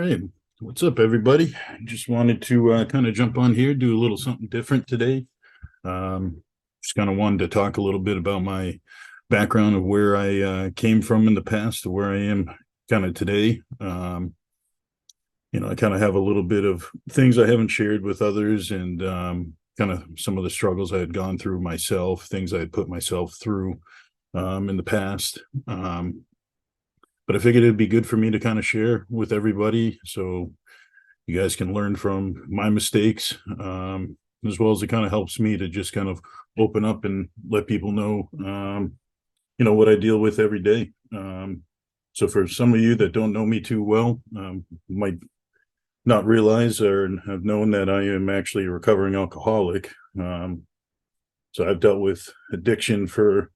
right. What's up, everybody? Just wanted to kind of jump on here, do a little something different today. Just kind of wanted to talk a little bit about my background of where I came from in the past to where I am kind of today. I kind of have a little bit of things I haven't shared with others and kind of some of the struggles I had gone through myself, things I had put myself through in the past. But I figured it'd be good for me to kind of share with everybody so you guys can learn from my mistakes, as well as it kind of helps me to just kind of open up and let people know, what I deal with every day. So for some of you that don't know me too well, might not realize or have known that I am actually a recovering alcoholic. So I've dealt with addiction for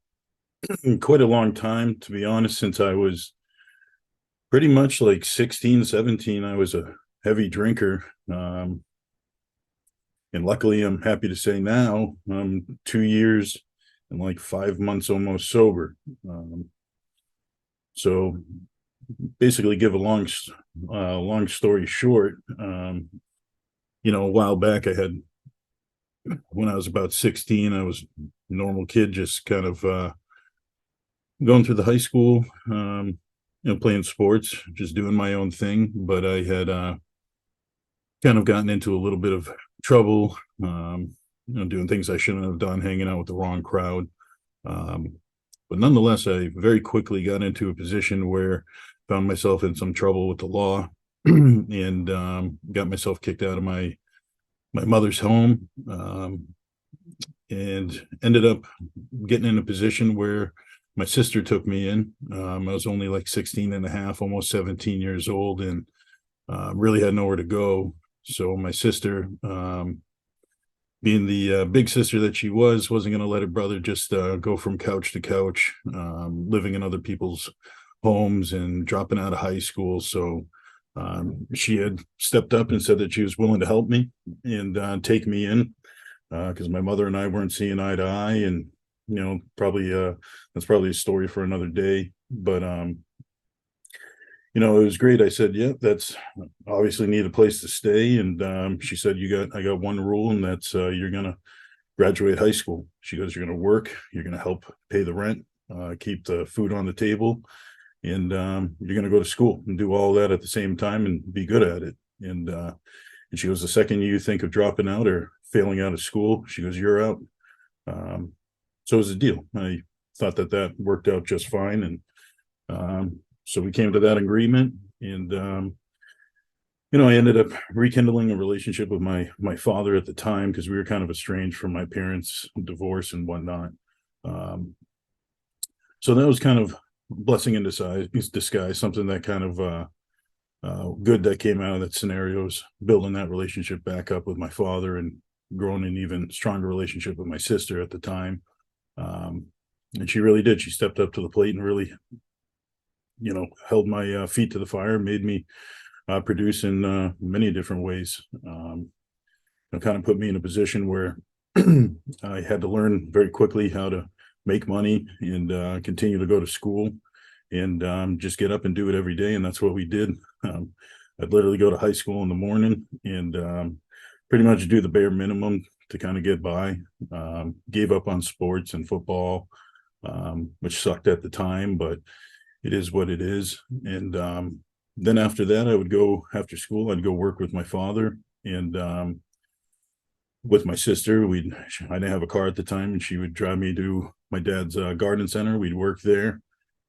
quite a long time, to be honest, since I was pretty much like 16, 17. I was a heavy drinker. And luckily, I'm happy to say now I'm 2 years and like 5 months almost sober. So basically, give a long story short, a while back, when I was about 16, I was a normal kid, just kind of going through the high school, playing sports, just doing my own thing. But I had kind of gotten into a little bit of trouble, doing things I shouldn't have done, hanging out with the wrong crowd. But nonetheless, I very quickly got into a position where I found myself in some trouble with the law and got myself kicked out of my mother's home, and ended up getting in a position where my sister took me in. I was only like 16 and a half, almost 17 years old, and really had nowhere to go. So my sister, being the big sister that she wasn't going to let her brother just go from couch to couch, living in other people's homes and dropping out of high school. So she had stepped up and said that she was willing to help me and take me in, because my mother and I weren't seeing eye to eye. And, probably that's probably a story for another day. But it was great. I said, yeah, that's obviously need a place to stay. And she said, I got one rule, and that's you're going to graduate high school. She goes, you're going to work, you're going to help pay the rent, keep the food on the table, and you're going to go to school and do all that at the same time and be good at it. And she goes, the second you think of dropping out or failing out of school, she goes, you're out. So it was a deal. I thought that worked out just fine. And so we came to that agreement, and I ended up rekindling a relationship with my father at the time, because we were kind of estranged from my parents' divorce and whatnot. So that was kind of blessing in disguise, something that kind of good that came out of that scenario is building that relationship back up with my father and growing an even stronger relationship with my sister at the time. And she really did. She stepped up to the plate and really held my feet to the fire, made me produce in many different ways. Kind of put me in a position where I had to learn very quickly how to make money and continue to go to school and just get up and do it every day. And that's what we did. I'd literally go to high school in the morning and pretty much do the bare minimum to kind of get by. Gave up on sports and football, which sucked at the time, but it is what it is. And then after that, I would go after school, I'd go work with my father and with my sister. I didn't have a car at the time, and she would drive me to my dad's garden center. We'd work there.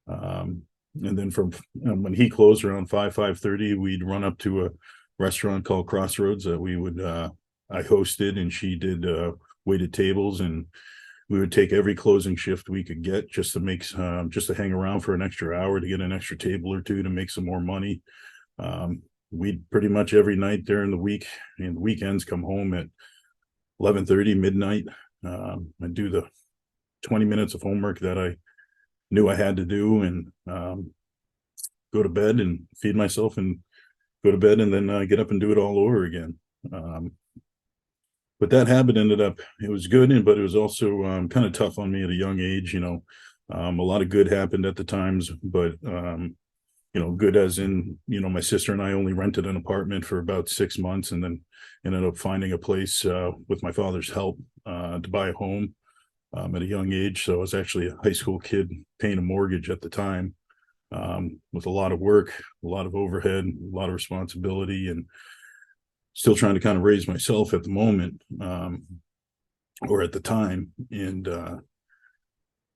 And then from when he closed around 5:30, we'd run up to a restaurant called Crossroads that I hosted, and she did waited tables, and we would take every closing shift we could get just to hang around for an extra hour to get an extra table or two to make some more money. We'd pretty much every night during the week and weekends come home at 11:30, midnight. I'd do the 20 minutes of homework that I knew I had to do, and go to bed and feed myself and go to bed, and then get up and do it all over again. But that habit it was good, but it was also kind of tough on me at a young age. A lot of good happened at the times, but good as in, my sister and I only rented an apartment for about 6 months, and then ended up finding a place with my father's help to buy a home at a young age. So I was actually a high school kid paying a mortgage at the time, with a lot of work, a lot of overhead, a lot of responsibility, and still trying to kind of raise myself at the moment, or at the time. And,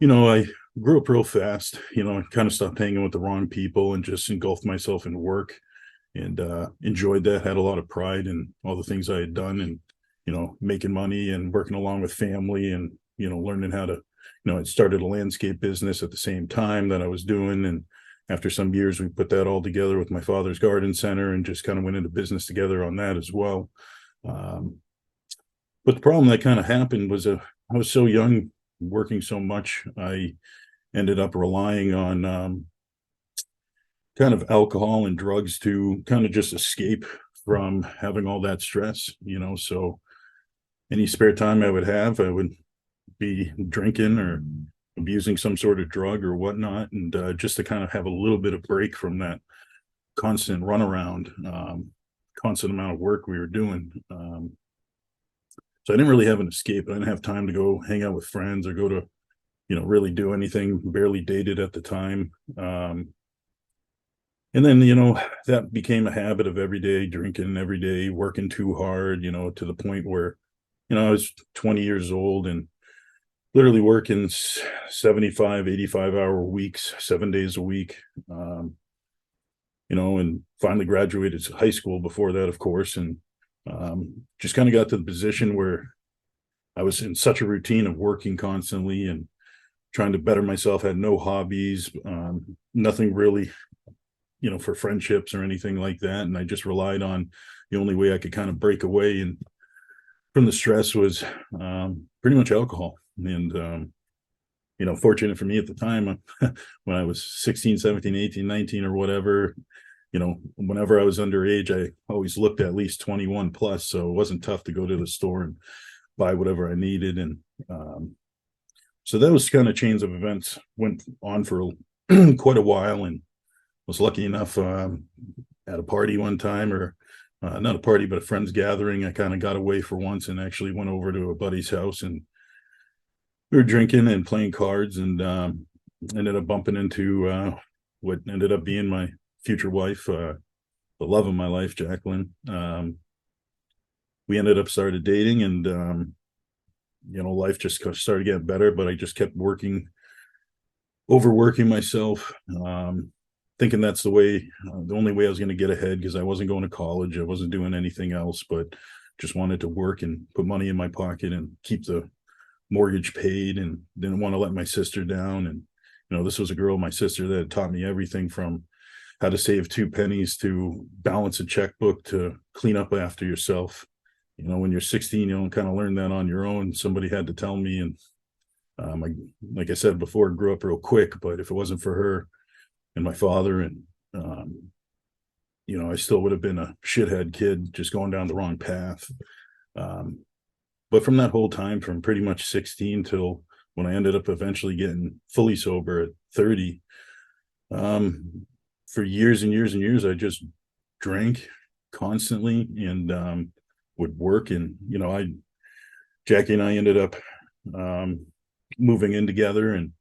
I grew up real fast. I kind of stopped hanging with the wrong people and just engulfed myself in work, and enjoyed that, had a lot of pride in all the things I had done, and, making money and working along with family, and, learning how to, I started a landscape business at the same time that I was doing. And after some years, we put that all together with my father's garden center and just kind of went into business together on that as well. Um, but the problem that kind of happened was I was so young, working so much, I ended up relying on kind of alcohol and drugs to kind of just escape from having all that stress. So any spare time I would have, I would be drinking or abusing some sort of drug or whatnot, and just to kind of have a little bit of break from that constant runaround, constant amount of work we were doing. So I didn't really have an escape. I didn't have time to go hang out with friends or go to, really do anything. Barely dated at the time. And then, that became a habit of every day drinking, every day working too hard, to the point where, I was 20 years old and literally working 75, 85-hour weeks, 7 days a week. And finally graduated high school before that, of course. And just kind of got to the position where I was in such a routine of working constantly and trying to better myself, had no hobbies, nothing really, for friendships or anything like that. And I just relied on the only way I could kind of break away and from the stress was pretty much alcohol. And, fortunate for me at the time, when I was 16, 17, 18, 19 or whatever, whenever I was underage, I always looked at least 21 plus. So it wasn't tough to go to the store and buy whatever I needed. And so those kind of chains of events went on for quite a while, and was lucky enough at a party one time, or not a party, but a friend's gathering. I kind of got away for once and actually went over to a buddy's house, and we were drinking and playing cards, and ended up bumping into what ended up being my future wife, the love of my life, Jacqueline. We ended up started dating, and life just started getting better, but I just kept overworking myself, thinking that's the only way I was going to get ahead, because I wasn't going to college, I wasn't doing anything else, but just wanted to work and put money in my pocket and keep the mortgage paid, and didn't want to let my sister down. And this was a girl, my sister, that had taught me everything from how to save 2 pennies to balance a checkbook to clean up after yourself. When you're 16, you don't kind of learn that on your own. Somebody had to tell me. And like I said before, grew up real quick, but if it wasn't for her and my father, and I still would have been a shithead kid just going down the wrong path. But from that whole time, from pretty much 16 till when I ended up eventually getting fully sober at 30, for years and years and years, I just drank constantly, and would work. And Jackie and I ended up moving in together, and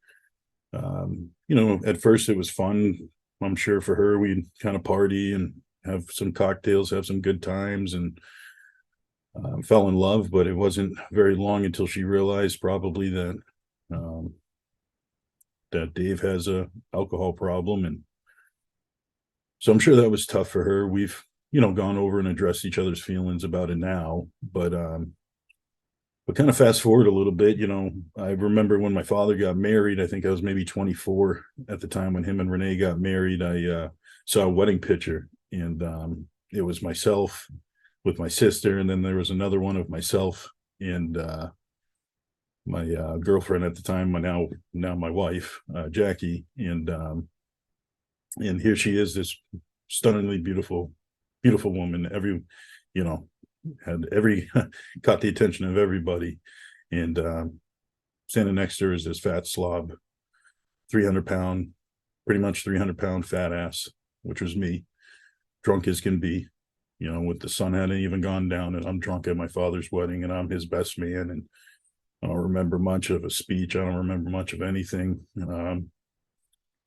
at first it was fun. I'm sure for her, we'd kind of party and have some cocktails, have some good times, and fell in love. But it wasn't very long until she realized probably that that Dave has a alcohol problem. And so I'm sure that was tough for her. We've gone over and addressed each other's feelings about it now, but kind of fast forward a little bit. I remember when my father got married, I think I was maybe 24 at the time when him and Renee got married. I saw a wedding picture, and it was myself with my sister, and then there was another one of myself and my girlfriend at the time, my now my wife, Jackie. And here she is, this stunningly beautiful woman. Had caught the attention of everybody. And standing next to her is this fat slob, 300 pound, pretty much 300 pound fat ass. which was me, drunk as can be, with the sun hadn't even gone down, and I'm drunk at my father's wedding, and I'm his best man. And I don't remember much of a speech. I don't remember much of anything. And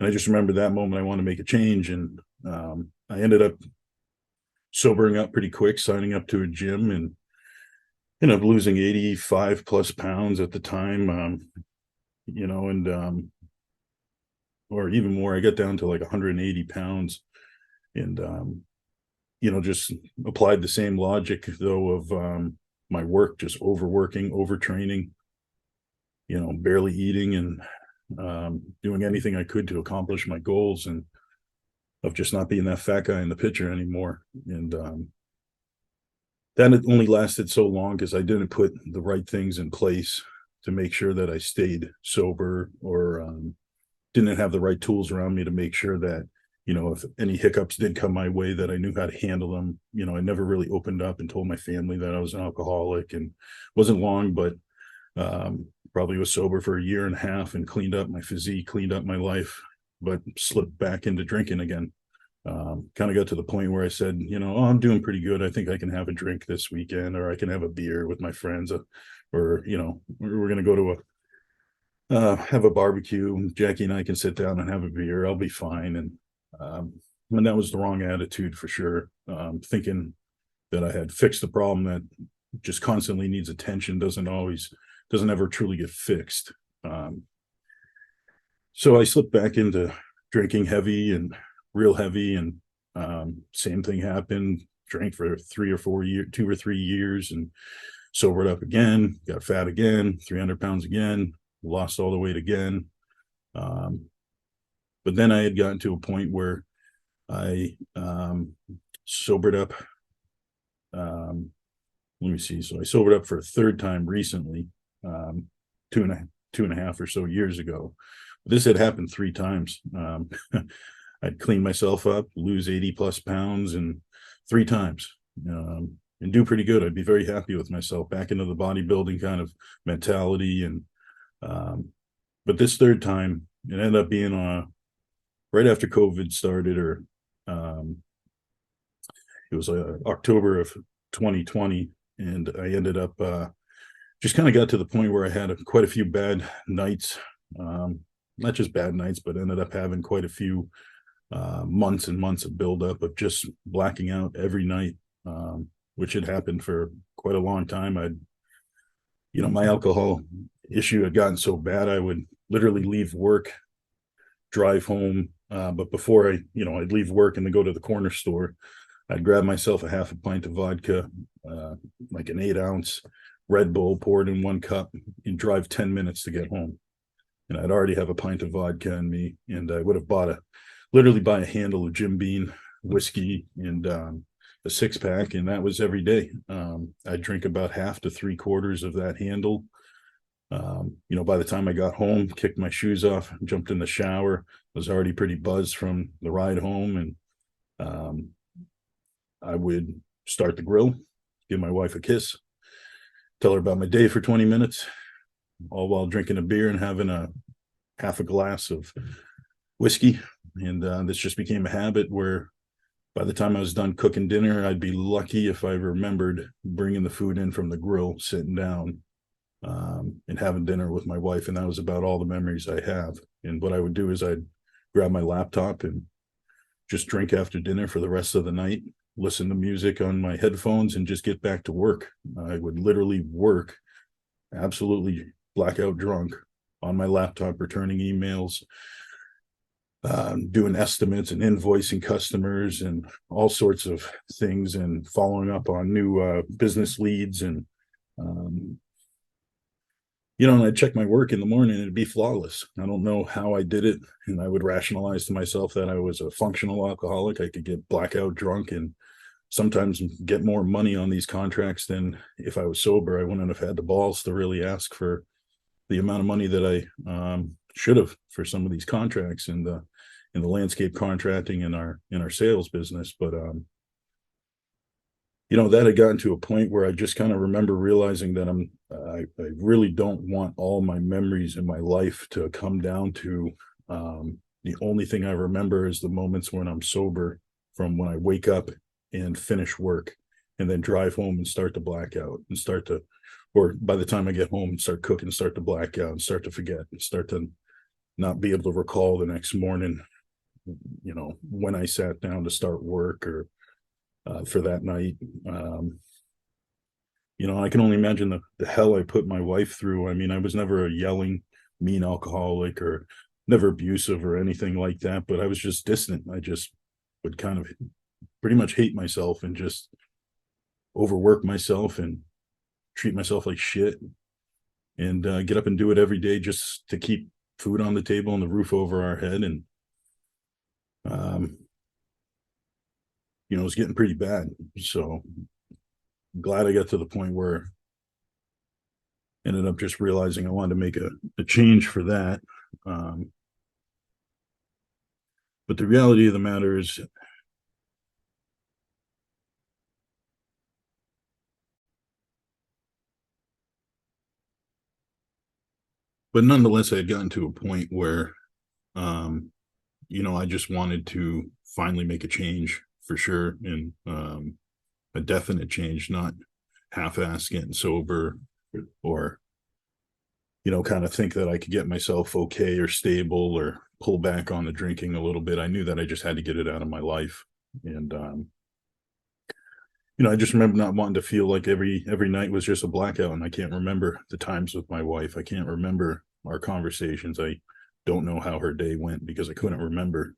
I just remember that moment I wanted to make a change. And I ended up sobering up pretty quick, signing up to a gym, and ended up losing 85 plus pounds at the time, or even more. I got down to like 180 pounds, and, just applied the same logic, though, of my work, just overworking, overtraining, barely eating, and doing anything I could to accomplish my goals, and of just not being that fat guy in the picture anymore. And that only lasted so long because I didn't put the right things in place to make sure that I stayed sober, or didn't have the right tools around me to make sure that, if any hiccups did come my way, that I knew how to handle them. I never really opened up and told my family that I was an alcoholic, and wasn't long, but probably was sober for a year and a half and cleaned up my physique, cleaned up my life, but slipped back into drinking again. Kind of got to the point where I said, I'm doing pretty good. I think I can have a drink this weekend, or I can have a beer with my friends, or, we're going to go to have a barbecue. Jackie and I can sit down and have a beer. I'll be fine. And that was the wrong attitude for sure. Thinking that I had fixed the problem that just constantly needs attention doesn't ever truly get fixed. So I slipped back into drinking heavy and real heavy, and same thing happened. Drank for 2 or 3 years, and sobered up again, got fat again, 300 pounds again, lost all the weight again. But then I had gotten to a point where I sobered up. Let me see. So I sobered up for a third time recently, 2.5 or so years ago. This had happened 3 times. I'd clean myself up, lose 80 plus pounds, and 3 times, and do pretty good. I'd be very happy with myself, back into the bodybuilding kind of mentality. And but this third time, it ended up being right after COVID started, or it was October of 2020, and I ended up just kind of got to the point where I had quite a few bad nights, not just bad nights, but ended up having quite a few months and months of buildup of just blacking out every night, which had happened for quite a long time. My alcohol issue had gotten so bad, I would literally leave work, drive home. But before I'd leave work and then go to the corner store, I'd grab myself a half a pint of vodka, like an 8-ounce Red Bull, poured in 1 cup, and drive 10 minutes to get home. And I'd already have a pint of vodka in me, and I would have literally buy a handle of Jim Beam whiskey and a 6-pack, and that was every day. I'd drink about half to 3/4 of that handle. By the time I got home, kicked my shoes off, jumped in the shower, was already pretty buzzed from the ride home, and I would start the grill, give my wife a kiss, tell her about my day for 20 minutes, all while drinking a beer and having a half a glass of whiskey. And this just became a habit where by the time I was done cooking dinner, I'd be lucky if I remembered bringing the food in from the grill, sitting down, and having dinner with my wife. And that was about all the memories I have. And what I would do is I'd grab my laptop and just drink after dinner for the rest of the night, listen to music on my headphones, and just get back to work. I would literally work absolutely blackout drunk on my laptop, returning emails, doing estimates and invoicing customers and all sorts of things, and following up on new business leads. And and I'd check my work in the morning and it'd be flawless. I don't know how I did it. And I would rationalize to myself that I was a functional alcoholic. I could get blackout drunk and sometimes get more money on these contracts than if I was sober. I wouldn't have had the balls to really ask for the amount of money that I should have for some of these contracts in the landscape contracting in our sales business. But that had gotten to a point where I just kind of remember realizing that I really don't want all my memories in my life to come down to The only thing I remember is the moments when I'm sober, from when I wake up and finish work and then drive home and start to black out and start to, or by the time I get home and start cooking, start to black out and start to forget and start to not be able to recall the next morning, when I sat down to start work or for that night. I can only imagine the hell I put my wife through. I mean, I was never a yelling, mean alcoholic or never abusive or anything like that, but I was just distant. I just would kind of pretty much hate myself and just overwork myself and treat myself like shit and get up and do it every day just to keep food on the table and the roof over our head. And, it was getting pretty bad. So I'm glad I got to the point where I ended up just realizing I wanted to make a change for that. But the reality of the matter is, but nonetheless, I had gotten to a point where, I just wanted to finally make a change for sure. And a definite change, not half-ass getting sober or, kind of think that I could get myself okay or stable or pull back on the drinking a little bit. I knew that I just had to get it out of my life. And, I just remember not wanting to feel like every night was just a blackout, and I can't remember the times with my wife. I can't remember our conversations. I don't know how her day went because I couldn't remember.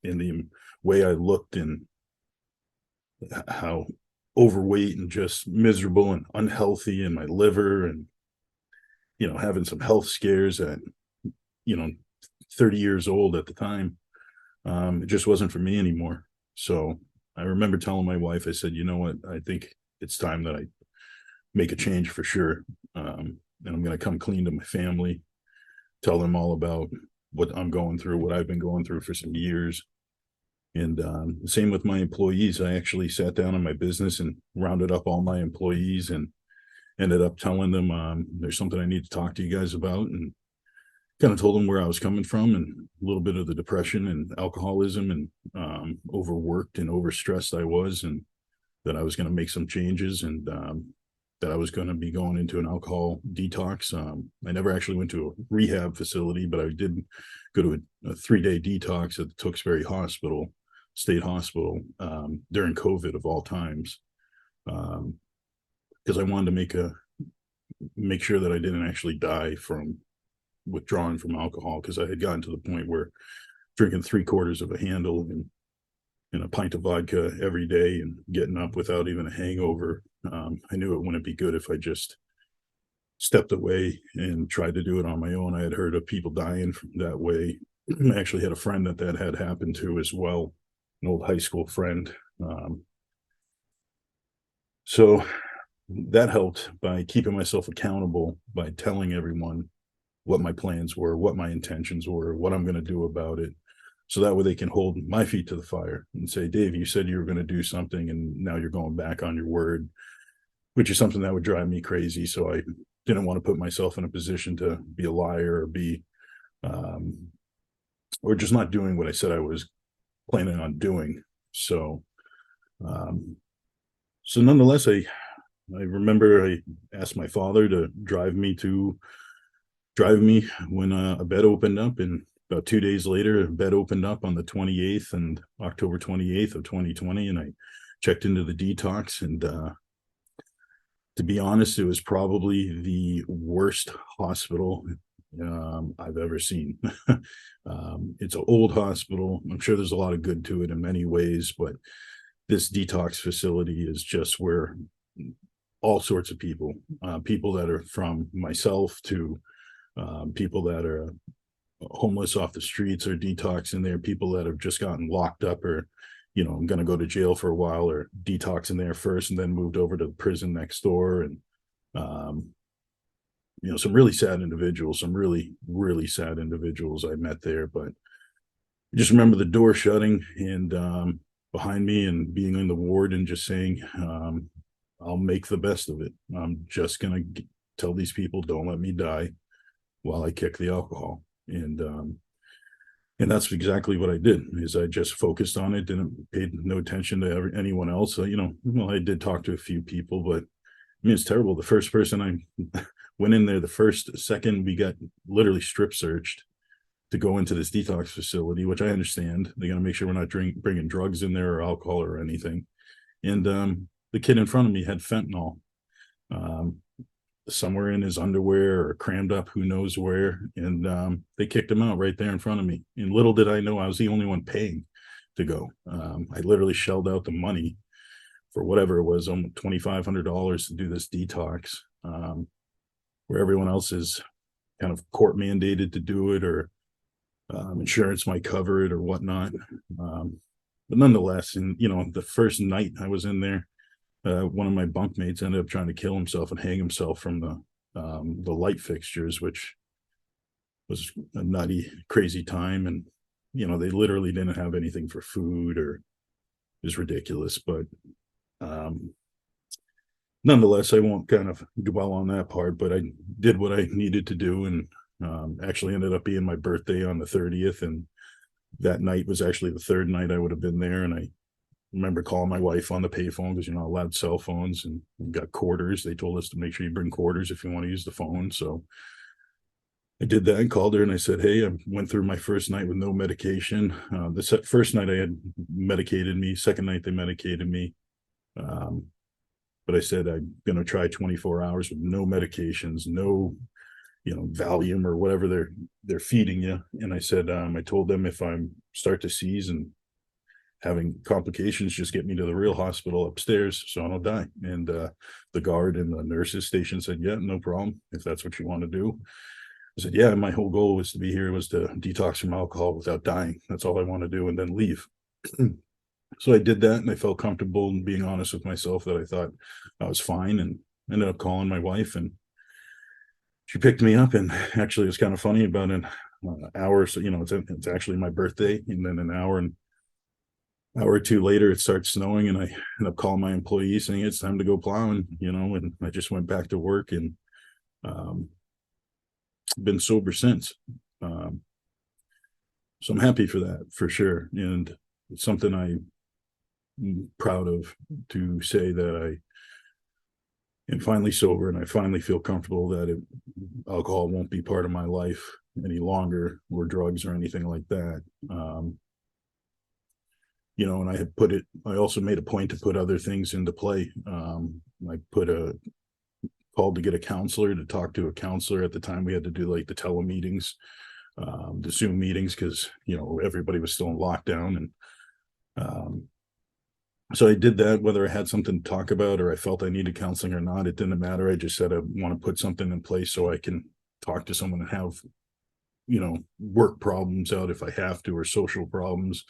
In the way I looked and how overweight and just miserable and unhealthy in my liver and, having some health scares at, 30 years old at the time. It just wasn't for me anymore. So I remember telling my wife, I said, you know what, I think it's time that I make a change for sure. And I'm going to come clean to my family, tell them all about what I'm going through, what I've been going through for some years. And same with my employees. I actually sat down in my business and rounded up all my employees and ended up telling them there's something I need to talk to you guys about, and kind of told them where I was coming from and a little bit of the depression and alcoholism and overworked and overstressed I was, and that I was going to make some changes, and that I was going to be going into an alcohol detox. I never actually went to a rehab facility, but I did go to a 3-day detox at the Tewksbury Hospital, State Hospital, during COVID of all times, because I wanted to make sure that I didn't actually die from withdrawing from alcohol, because I had gotten to the point where drinking 3/4 of a handle and a pint of vodka every day and getting up without even a hangover. I knew it wouldn't be good if I just stepped away and tried to do it on my own. I had heard of people dying from that way. I actually had a friend that had happened to as well, an old high school friend. So that helped by keeping myself accountable, by telling everyone what my plans were, what my intentions were, what I'm going to do about it. So that way they can hold my feet to the fire and say, Dave, you said you were going to do something and now you're going back on your word, which is something that would drive me crazy. So I didn't want to put myself in a position to be a liar or be, or just not doing what I said I was planning on doing. So, nonetheless, I remember I asked my father to drive me when a bed opened up, and about 2 days later, a bed opened up on the 28th and October 28th of 2020, and I checked into the detox. And to be honest, it was probably the worst hospital I've ever seen. It's an old hospital. I'm sure there's a lot of good to it in many ways, but this detox facility is just where all sorts of people that are from myself to people that are homeless off the streets or detoxing there, people that have just gotten locked up or, I'm going to go to jail for a while or detoxing there first and then moved over to the prison next door. And, some really sad individuals, some really, really sad individuals I met there. But I just remember the door shutting and behind me and being in the ward and just saying, I'll make the best of it. I'm just going to tell these people, don't let me die while I kick the alcohol. And And that's exactly what I did, is I just focused on it, didn't paid no attention to anyone else. So, well, I did talk to a few people, but I mean, it's terrible. The first person I went in there, the first second we got literally strip searched to go into this detox facility, which I understand. They got to make sure we're not bringing drugs in there or alcohol or anything. And the kid in front of me had fentanyl um, somewhere in his underwear or crammed up, who knows where. And they kicked him out right there in front of me. And little did I know I was the only one paying to go. I literally shelled out the money for whatever it was, almost $2,500 to do this detox, where everyone else is kind of court mandated to do it, or insurance might cover it or whatnot. But nonetheless, and the first night I was in there, one of my bunkmates ended up trying to kill himself and hang himself from the light fixtures, which was a nutty, crazy time. And they literally didn't have anything for food, or it was ridiculous. But nonetheless, I won't kind of dwell on that part. But I did what I needed to do, and actually ended up being my birthday on the 30th, and that night was actually the third night I would have been there. And I remember calling my wife on the payphone, because you're not allowed cell phones, and we got quarters. They told us to make sure you bring quarters if you want to use the phone. So I did that and called her, and I said, hey, I went through my first night with no medication. The first night I had medicated me. Second night they medicated me. But I said, I'm going to try 24 hours with no medications, no Valium or whatever they're feeding you. And I said, I told them if I start to seize and having complications, just get me to the real hospital upstairs so I don't die. And the guard and the nurses station said, yeah, no problem, if that's what you want to do. I said, yeah, my whole goal was to be here, was to detox from alcohol without dying. That's all I want to do, and then leave. So I did that, and I felt comfortable in being honest with myself that I thought I was fine, and ended up calling my wife, and she picked me up. And actually, it's kind of funny, about an hour, so it's actually my birthday, and then an hour or two later it starts snowing, and I end up calling my employee saying it's time to go plowing, and I just went back to work, and been sober since. So I'm happy for that, for sure. And it's something I'm proud of, to say that I am finally sober, and I finally feel comfortable that alcohol won't be part of my life any longer, or drugs or anything like that. And I also made a point to put other things into play. I called to get a counselor, to talk to a counselor. At the time, we had to do like the telemeetings, the Zoom meetings, because everybody was still in lockdown. And so I did that, whether I had something to talk about or I felt I needed counseling or not. It didn't matter. I just said I want to put something in place so I can talk to someone and have work problems out if I have to, or social problems.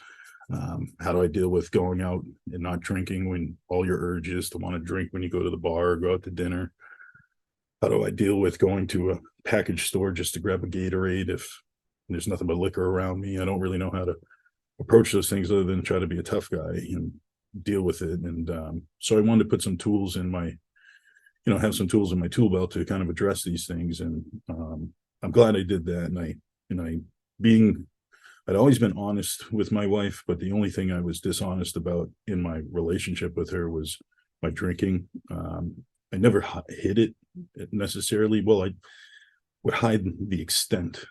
How do I deal with going out and not drinking when all your urge is to want to drink when you go to the bar or go out to dinner? How do I deal with going to a package store just to grab a Gatorade if there's nothing but liquor around me? I don't really know how to approach those things, other than try to be a tough guy and deal with it. And so I wanted to put some tools in my, have some tools in my tool belt to kind of address these things. And I'm glad I did that. And I'd always been honest with my wife, but the only thing I was dishonest about in my relationship with her was my drinking. I never hid it necessarily. Well, I would hide the extent.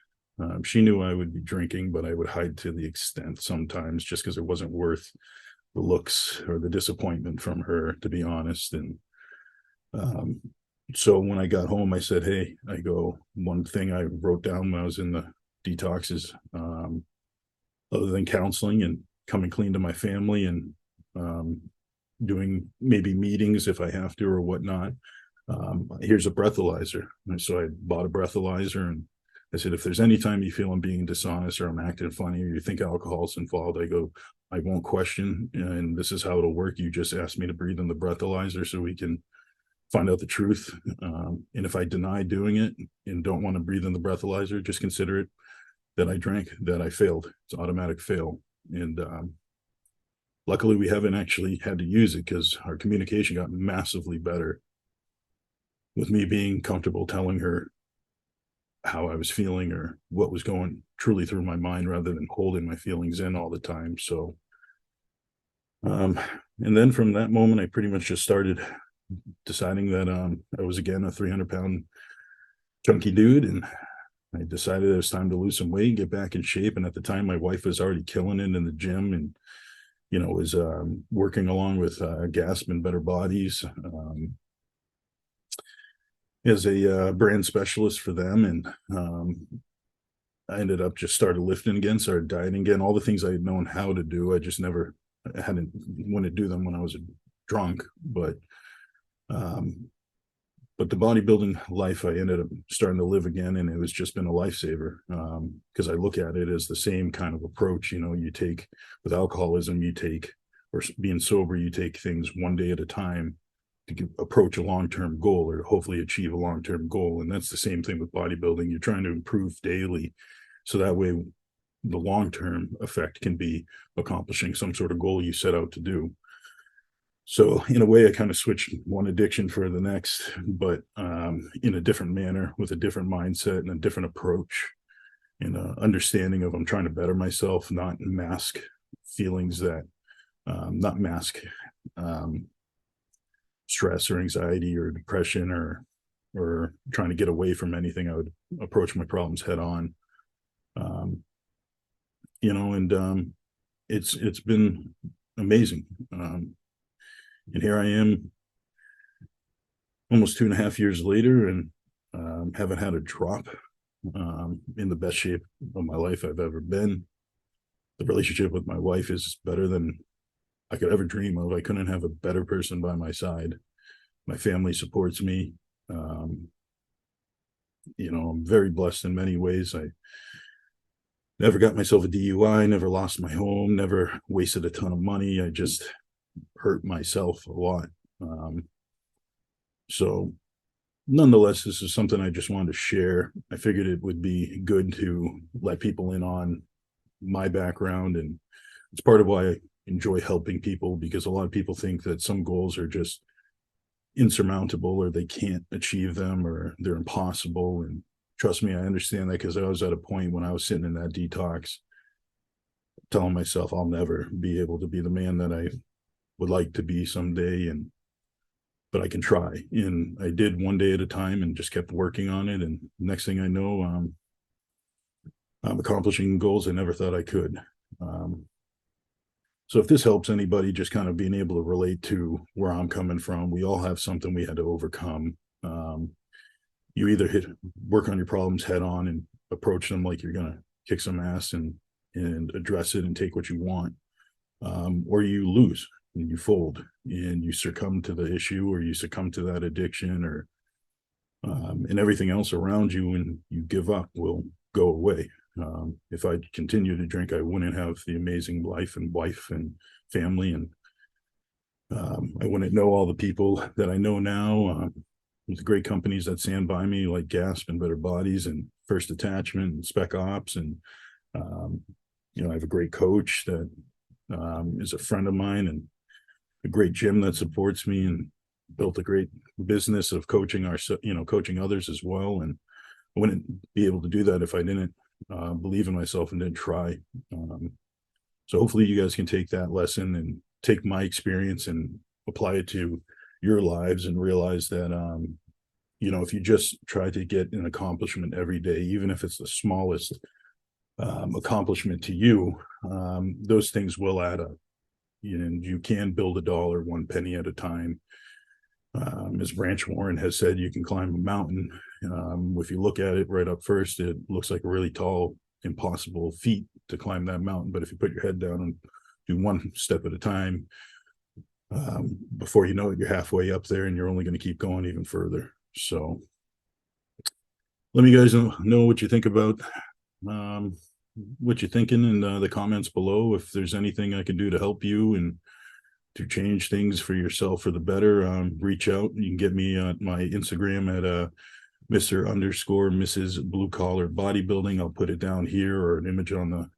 She knew I would be drinking, but I would hide to the extent sometimes, just because it wasn't worth the looks or the disappointment from her, to be honest. And so when I got home, I said, hey, one thing I wrote down when I was in the detox is, other than counseling and coming clean to my family, and doing maybe meetings if I have to or whatnot, here's a breathalyzer. And so I bought a breathalyzer, and I said, if there's any time you feel I'm being dishonest, or I'm acting funny, or you think alcohol's involved, I won't question, and this is how it'll work. You just ask me to breathe in the breathalyzer so we can find out the truth. And if I deny doing it and don't want to breathe in the breathalyzer, just consider it that I drank, that I failed. It's automatic fail. And luckily we haven't actually had to use it, because our communication got massively better with me being comfortable telling her how I was feeling or what was going truly through my mind rather than holding my feelings in all the time. So, um, and then from that moment, I pretty much just started deciding that I was again a 300-pound chunky dude, and I decided it was time to lose some weight, get back in shape. And at the time, my wife was already killing it in the gym, and was working along with Gasp and Better Bodies as a brand specialist for them. And I ended up just started lifting again, started dieting again, all the things I had known how to do. I just never hadn't wanted to do them when I was drunk. Um, but the bodybuilding life I ended up starting to live again, and it was just been a lifesaver because I look at it as the same kind of approach. You take with alcoholism, or being sober, you take things one day at a time to approach a long-term goal or hopefully achieve a long-term goal. And that's the same thing with bodybuilding. You're trying to improve daily, so that way the long-term effect can be accomplishing some sort of goal you set out to do. So in a way, I kind of switched one addiction for the next, but in a different manner, with a different mindset and a different approach, and understanding of I'm trying to better myself, not mask feelings that, not mask stress or anxiety or depression or trying to get away from anything. I would approach my problems head on. And it's been amazing. And here I am almost 2.5 years later, and haven't had a drop, in the best shape of my life I've ever been. The relationship with my wife is better than I could ever dream of. I couldn't have a better person by my side. My family supports me. I'm very blessed in many ways. I never got myself a DUI, never lost my home, never wasted a ton of money. I just hurt myself a lot. So nonetheless, this is something I just wanted to share. I figured it would be good to let people in on my background, and it's part of why I enjoy helping people, because a lot of people think that some goals are just insurmountable or they can't achieve them or they're impossible. And trust me, I understand that, because I was at a point when I was sitting in that detox telling myself I'll never be able to be the man that I would like to be someday, but I can try. And I did one day at a time and just kept working on it. And next thing I know, I'm accomplishing goals I never thought I could. So if this helps anybody, just kind of being able to relate to where I'm coming from, we all have something we had to overcome. You either work on your problems head on and approach them like you're going to kick some ass and address it and take what you want, or you lose and you fold and you succumb to the issue, or you succumb to that addiction, or and everything else around you, and you give up will go away. If I continue to drink, I wouldn't have the amazing life and wife and family, and I wouldn't know all the people that I know now. The great companies that stand by me, like Gasp and Better Bodies and First Attachment and Spec Ops, and I have a great coach that is a friend of mine, and a great gym that supports me, and built a great business of coaching coaching others as well. And I wouldn't be able to do that if I didn't believe in myself and didn't try. So hopefully you guys can take that lesson and take my experience and apply it to your lives, and realize that, if you just try to get an accomplishment every day, even if it's the smallest accomplishment to you, those things will add up. And you can build a dollar one penny at a time. As Branch Warren has said, you can climb a mountain. If you look at it right up first, it looks like a really tall, impossible feat to climb that mountain. But if you put your head down and do one step at a time, before you know it, you're halfway up there, and you're only going to keep going even further. So let me guys know what you think about what you're thinking in the comments below. If there's anything I can do to help you and to change things for yourself for the better, reach out. You can get me on my Instagram at Mr._Mrs. Blue Collar Bodybuilding. I'll put it down here, or an image on the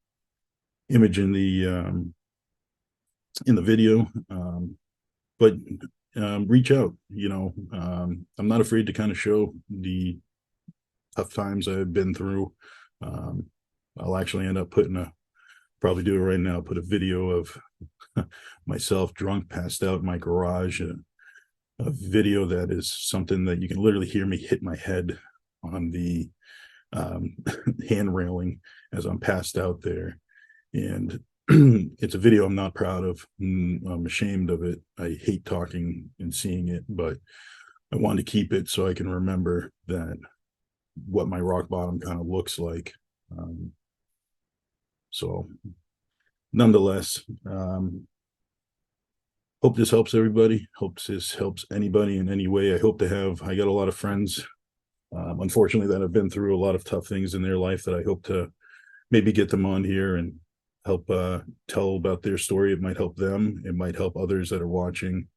image in the video. But reach out. I'm not afraid to kind of show the tough times I've been through. I'll actually end up probably do it right now, put a video of myself drunk, passed out in my garage, a video that is something that you can literally hear me hit my head on the hand railing as I'm passed out there. And it's a video I'm not proud of. I'm ashamed of it. I hate talking and seeing it, but I wanted to keep it so I can remember that what my rock bottom kind of looks like. So nonetheless, hope this helps everybody. Hope this helps anybody in any way. I got a lot of friends, unfortunately, that have been through a lot of tough things in their life that I hope to maybe get them on here and help tell about their story. It might help them. It might help others that are watching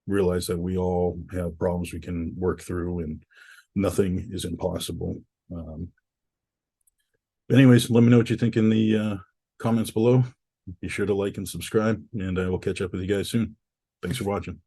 realize that we all have problems we can work through and nothing is impossible. Anyways, let me know what you think in the comments below. Be sure to like and subscribe, and I will catch up with you guys soon. Thanks for watching.